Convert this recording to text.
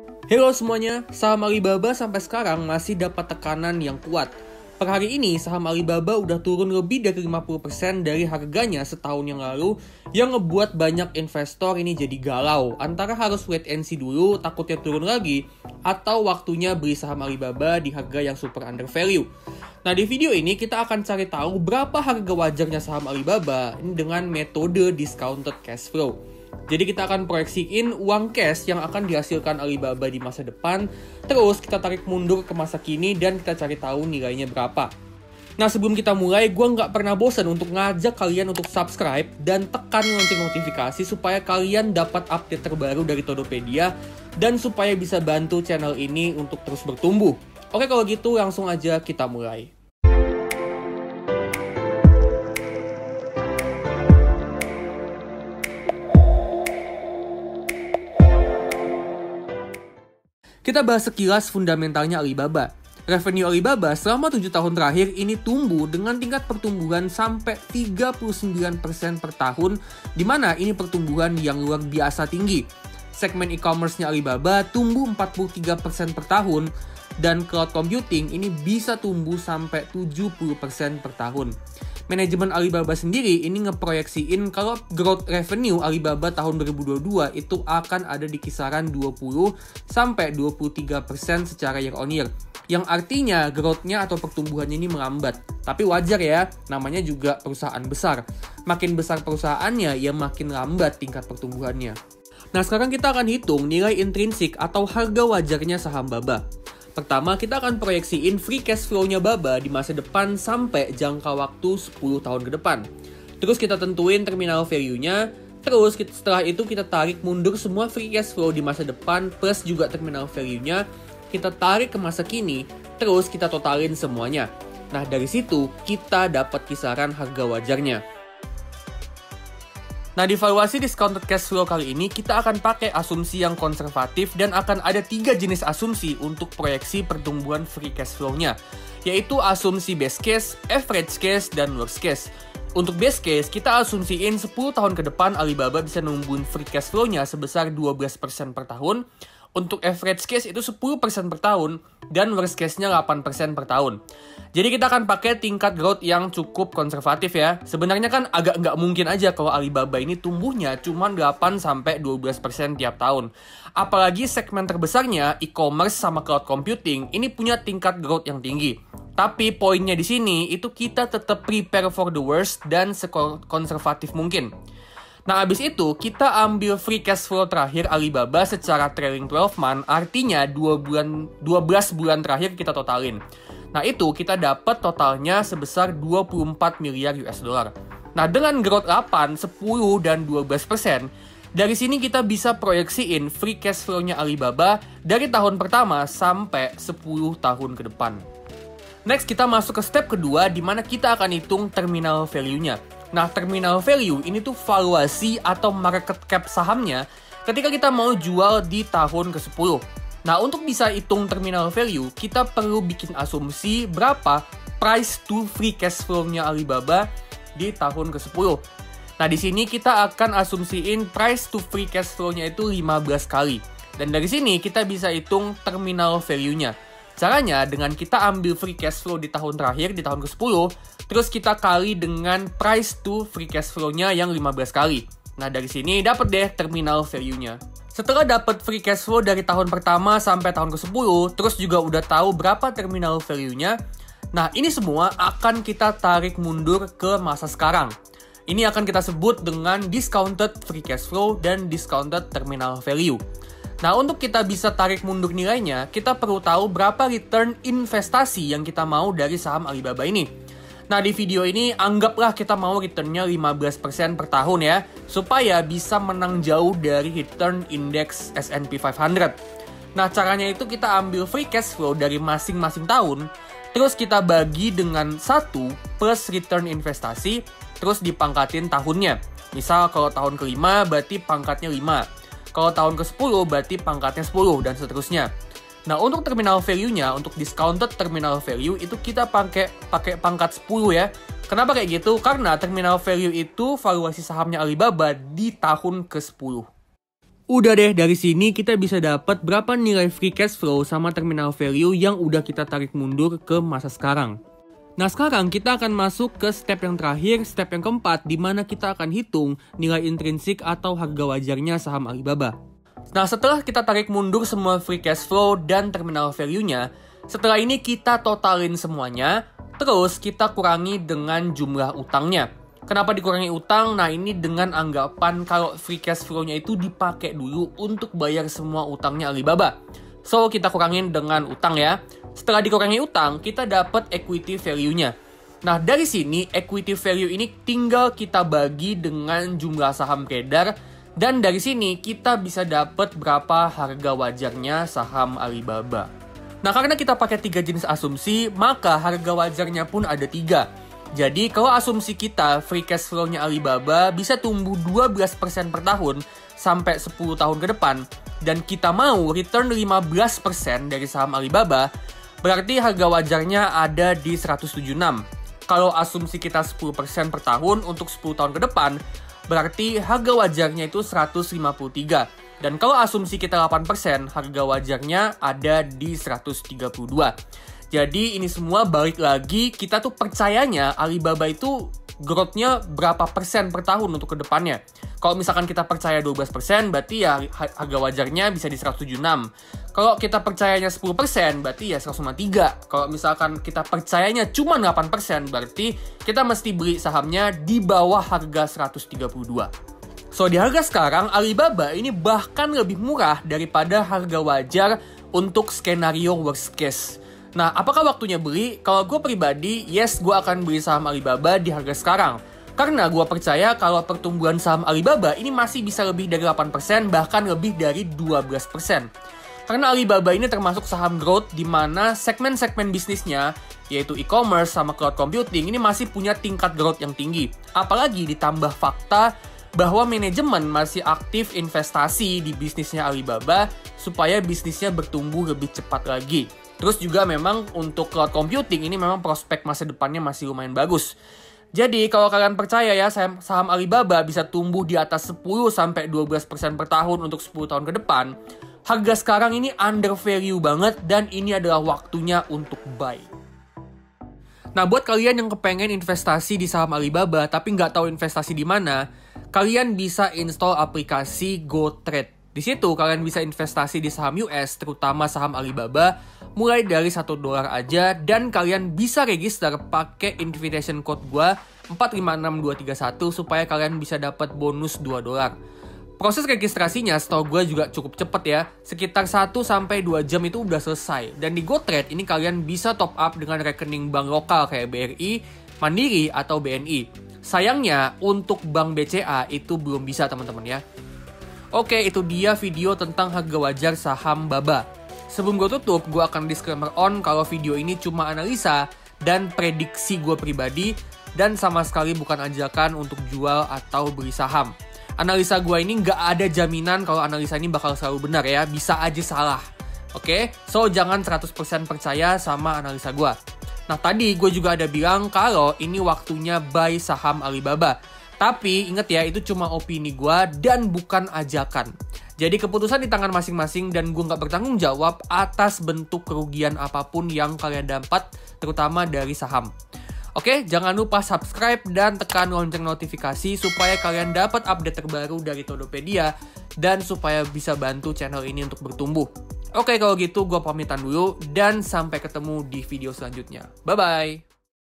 Halo semuanya, saham Alibaba sampai sekarang masih dapat tekanan yang kuat. Per hari ini, saham Alibaba udah turun lebih dari 50% dari harganya setahun yang lalu, yang ngebuat banyak investor ini jadi galau. Antara harus wait and see dulu, takutnya turun lagi, atau waktunya beli saham Alibaba di harga yang super under value. Nah, di video ini kita akan cari tahu berapa harga wajarnya saham Alibaba ini dengan metode discounted cash flow. Jadi kita akan proyeksiin uang cash yang akan dihasilkan Alibaba di masa depan. Terus kita tarik mundur ke masa kini dan kita cari tahu nilainya berapa. Nah, sebelum kita mulai, gue nggak pernah bosan untuk ngajak kalian untuk subscribe dan tekan lonceng notifikasi supaya kalian dapat update terbaru dari Todopedia dan supaya bisa bantu channel ini untuk terus bertumbuh. Oke, kalau gitu langsung aja kita mulai. Kita bahas sekilas fundamentalnya Alibaba. Revenue Alibaba selama 7 tahun terakhir ini tumbuh dengan tingkat pertumbuhan sampai 39% per tahun, di mana ini pertumbuhan yang luar biasa tinggi. Segmen e-commerce-nya Alibaba tumbuh 43% per tahun, dan cloud computing ini bisa tumbuh sampai 70% per tahun. Manajemen Alibaba sendiri ini ngeproyeksiin kalau growth revenue Alibaba tahun 2022 itu akan ada di kisaran 20-23% secara year on year. Yang artinya growth-nya atau pertumbuhannya ini melambat. Tapi wajar ya, namanya juga perusahaan besar. Makin besar perusahaannya, ya makin lambat tingkat pertumbuhannya. Nah, sekarang kita akan hitung nilai intrinsik atau harga wajarnya saham Baba. Pertama, kita akan proyeksiin free cash flow-nya Baba di masa depan sampai jangka waktu 10 tahun ke depan. Terus kita tentuin terminal value-nya. Terus setelah itu kita tarik mundur semua free cash flow di masa depan plus juga terminal value-nya. Kita tarik ke masa kini, terus kita totalin semuanya. Nah, dari situ kita dapat kisaran harga wajarnya. Nah, di valuasi discounted cash flow kali ini, kita akan pakai asumsi yang konservatif dan akan ada 3 jenis asumsi untuk proyeksi pertumbuhan free cash flow-nya, yaitu asumsi best case, average case, dan worst case. Untuk best case, kita asumsiin 10 tahun ke depan Alibaba bisa numbuhin free cash flow-nya sebesar 12% per tahun. Untuk average case itu 10% per tahun, dan worst case-nya 8% per tahun. Jadi kita akan pakai tingkat growth yang cukup konservatif ya. Sebenarnya kan agak nggak mungkin aja kalau Alibaba ini tumbuhnya cuma 8-12% tiap tahun. Apalagi segmen terbesarnya, e-commerce sama cloud computing, ini punya tingkat growth yang tinggi. Tapi poinnya di sini itu kita tetap prepare for the worst dan sekonservatif mungkin. Nah, abis itu kita ambil free cash flow terakhir Alibaba secara trailing 12 month, artinya 12 bulan terakhir kita totalin. Nah, itu kita dapat totalnya sebesar 24 miliar US dollar. Nah, dengan growth 8, 10, dan 12%, dari sini kita bisa proyeksiin free cash flow-nya Alibaba dari tahun pertama sampai 10 tahun ke depan. Next, kita masuk ke step kedua di mana kita akan hitung terminal value-nya. Nah, terminal value ini tuh valuasi atau market cap sahamnya ketika kita mau jual di tahun ke-10. Nah, untuk bisa hitung terminal value, kita perlu bikin asumsi berapa price to free cash flow-nya Alibaba di tahun ke-10. Nah, di sini kita akan asumsiin price to free cash flow-nya itu 15 kali. Dan dari sini kita bisa hitung terminal value-nya. Caranya dengan kita ambil free cash flow di tahun terakhir, di tahun ke-10, terus kita kali dengan price to free cash flow-nya yang 15 kali. Nah, dari sini dapat deh terminal value-nya. Setelah dapat free cash flow dari tahun pertama sampai tahun ke-10, terus juga udah tahu berapa terminal value-nya, nah ini semua akan kita tarik mundur ke masa sekarang. Ini akan kita sebut dengan discounted free cash flow dan discounted terminal value. Nah, untuk kita bisa tarik mundur nilainya, kita perlu tahu berapa return investasi yang kita mau dari saham Alibaba ini. Nah, di video ini anggaplah kita mau returnnya 15% per tahun ya, supaya bisa menang jauh dari return index S&P 500. Nah, caranya itu kita ambil free cash flow dari masing-masing tahun, terus kita bagi dengan 1 plus return investasi, terus dipangkatin tahunnya. Misal kalau tahun ke-5 berarti pangkatnya 5. Kalau tahun ke-10 berarti pangkatnya 10 dan seterusnya. Nah, untuk terminal value-nya, untuk discounted terminal value itu kita pakai pangkat 10 ya. Kenapa kayak gitu? Karena terminal value itu valuasi sahamnya Alibaba di tahun ke-10. Udah deh, dari sini kita bisa dapat berapa nilai free cash flow sama terminal value yang udah kita tarik mundur ke masa sekarang. Nah, sekarang kita akan masuk ke step yang terakhir, step yang keempat, di mana kita akan hitung nilai intrinsik atau harga wajarnya saham Alibaba. Nah, setelah kita tarik mundur semua free cash flow dan terminal value-nya, setelah ini kita totalin semuanya, terus kita kurangi dengan jumlah utangnya. Kenapa dikurangi utang? Nah, ini dengan anggapan kalau free cash flow-nya itu dipakai dulu untuk bayar semua utangnya Alibaba. So, kita kurangin dengan utang ya. Setelah dikurangi utang, kita dapat equity value-nya. Nah, dari sini equity value ini tinggal kita bagi dengan jumlah saham beredar. Dan dari sini kita bisa dapat berapa harga wajarnya saham Alibaba. Nah, karena kita pakai 3 jenis asumsi, maka harga wajarnya pun ada 3. Jadi, kalau asumsi kita free cash flow-nya Alibaba bisa tumbuh 12% per tahun sampai 10 tahun ke depan, dan kita mau return 15% dari saham Alibaba, berarti harga wajarnya ada di 176. Kalau asumsi kita 10% per tahun untuk 10 tahun ke depan, berarti harga wajarnya itu 153. Dan kalau asumsi kita 8%, harga wajarnya ada di 132. Jadi ini semua balik lagi, kita tuh percayanya Alibaba itu growth-nya berapa persen per tahun untuk kedepannya. Kalau misalkan kita percaya 12%, berarti ya harga wajarnya bisa di 176. Kalau kita percayanya 10%, berarti ya 153. Kalau misalkan kita percayanya cuma 8%, berarti kita mesti beli sahamnya di bawah harga 132. So, di harga sekarang, Alibaba ini bahkan lebih murah daripada harga wajar untuk skenario worst case. Nah, apakah waktunya beli? Kalau gue pribadi, yes, gue akan beli saham Alibaba di harga sekarang. Karena gue percaya kalau pertumbuhan saham Alibaba ini masih bisa lebih dari 8%, bahkan lebih dari 12%. Karena Alibaba ini termasuk saham growth di mana segmen-segmen bisnisnya, yaitu e-commerce sama cloud computing, ini masih punya tingkat growth yang tinggi. Apalagi ditambah fakta bahwa manajemen masih aktif investasi di bisnisnya Alibaba supaya bisnisnya bertumbuh lebih cepat lagi. Terus juga memang untuk cloud computing ini memang prospek masa depannya masih lumayan bagus. Jadi kalau kalian percaya ya saham Alibaba bisa tumbuh di atas 10-12% per tahun untuk 10 tahun ke depan, harga sekarang ini under value banget dan ini adalah waktunya untuk buy. Nah, buat kalian yang kepengen investasi di saham Alibaba tapi nggak tahu investasi di mana, kalian bisa install aplikasi GoTrade. Di situ kalian bisa investasi di saham US, terutama saham Alibaba, mulai dari $1 aja, dan kalian bisa register pakai invitation code gua 456231 supaya kalian bisa dapat bonus $2. Proses registrasinya setahu gue juga cukup cepet ya, sekitar 1-2 jam itu udah selesai. Dan di GoTrade ini kalian bisa top up dengan rekening bank lokal kayak BRI, Mandiri, atau BNI. Sayangnya untuk bank BCA itu belum bisa teman-teman ya. Oke, itu dia video tentang harga wajar saham Baba. Sebelum gue tutup, gue akan disclaimer on kalau video ini cuma analisa dan prediksi gue pribadi dan sama sekali bukan ajakan untuk jual atau beli saham. Analisa gue ini nggak ada jaminan kalau analisa ini bakal selalu benar ya, bisa aja salah. Oke, so jangan 100% percaya sama analisa gue. Nah, tadi gue juga ada bilang kalau ini waktunya buy saham Alibaba. Tapi ingat ya, itu cuma opini gue dan bukan ajakan. Jadi keputusan di tangan masing-masing dan gue nggak bertanggung jawab atas bentuk kerugian apapun yang kalian dapat, terutama dari saham. Oke, jangan lupa subscribe dan tekan lonceng notifikasi supaya kalian dapat update terbaru dari Todopedia dan supaya bisa bantu channel ini untuk bertumbuh. Oke, kalau gitu gue pamitan dulu dan sampai ketemu di video selanjutnya. Bye-bye!